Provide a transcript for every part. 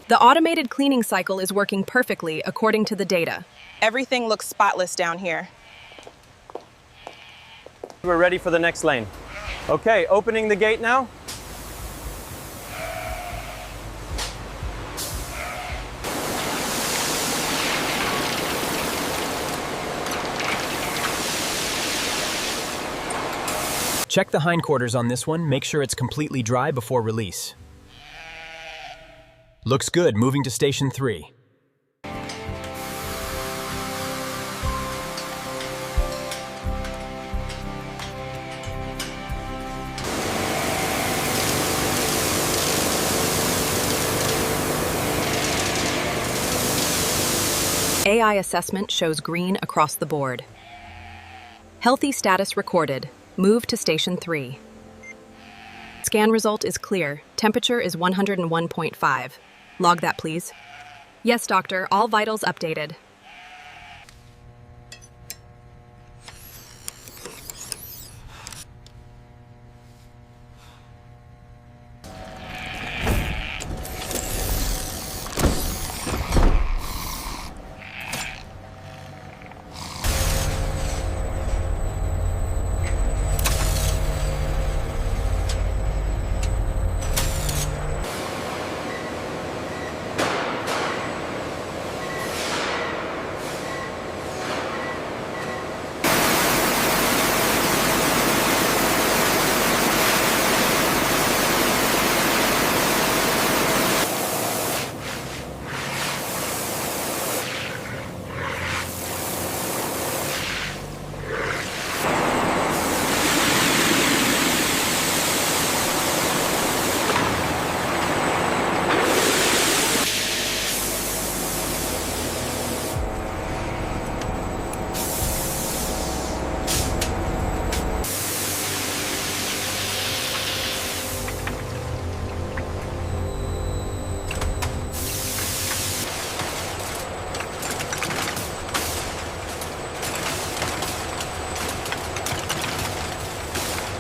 The automated cleaning cycle is working perfectly according to the data. Everything looks spotless down here. We're ready for the next lane. Okay, opening the gate now. Check the hindquarters on this one, make sure it's completely dry before release. Looks good, moving to station 3. AI assessment shows green across the board. Healthy status recorded. Move to station 3. Scan result is clear. Temperature is 101.5. Log that, please. Yes, doctor. All vitals updated.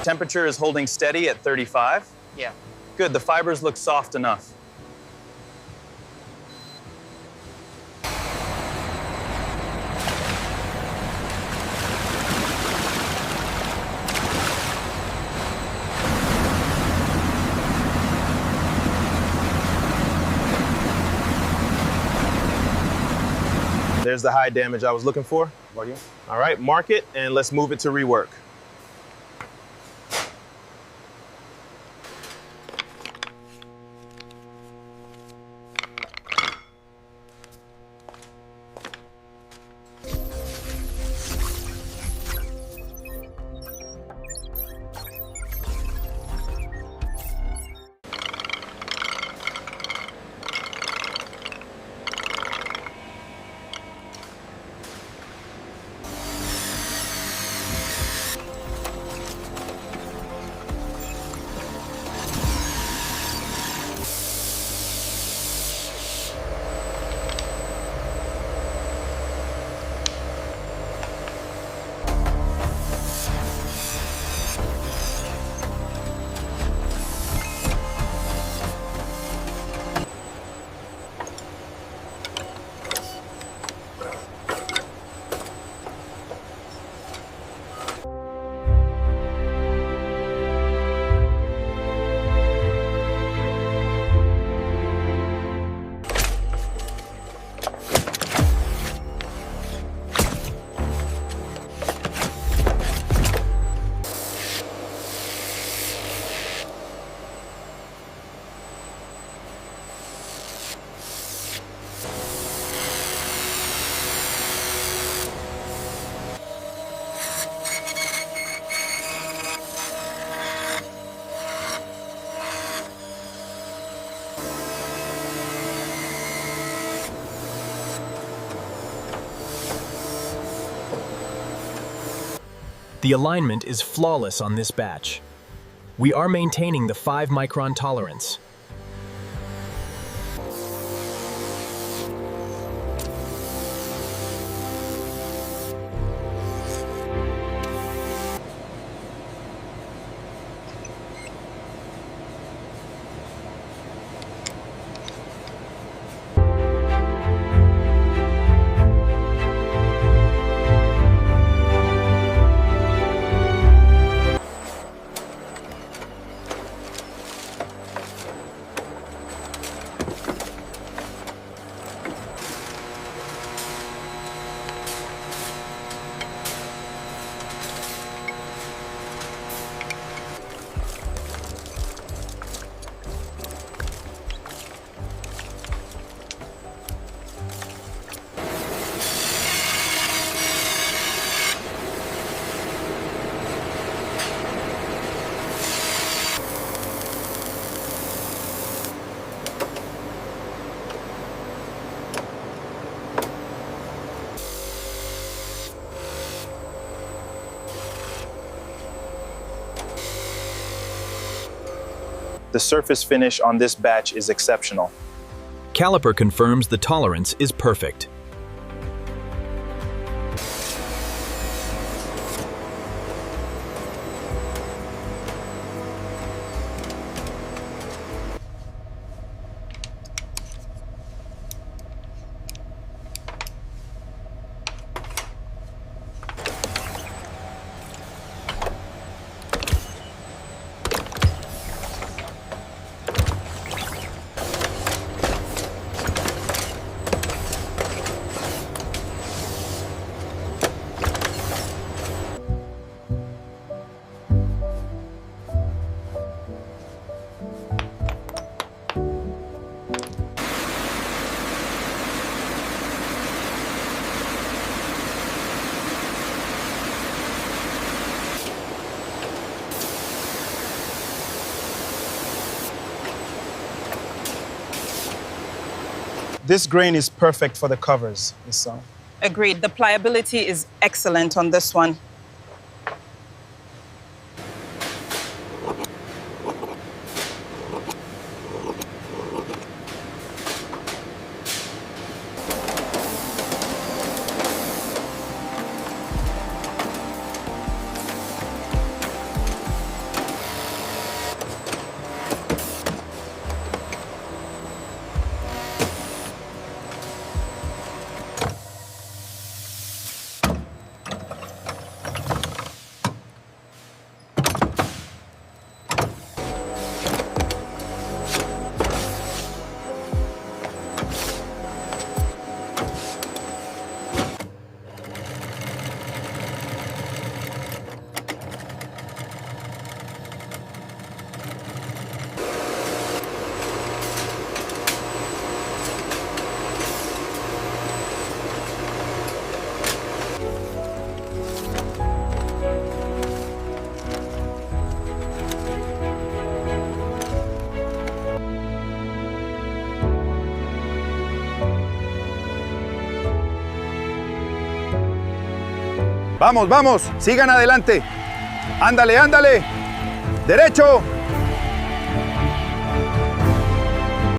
Temperature is holding steady at 35. Yeah. Good, the fibers look soft enough. There's the high damage I was looking for. All right, mark it and let's move it to rework. The alignment is flawless on this batch. We are maintaining the 5-micron tolerance. The surface finish on this batch is exceptional. Caliper confirms the tolerance is perfect. This grain is perfect for the covers. Agreed. The pliability is excellent on this one. Vamos, vamos, sigan adelante. Ándale, ándale. Derecho.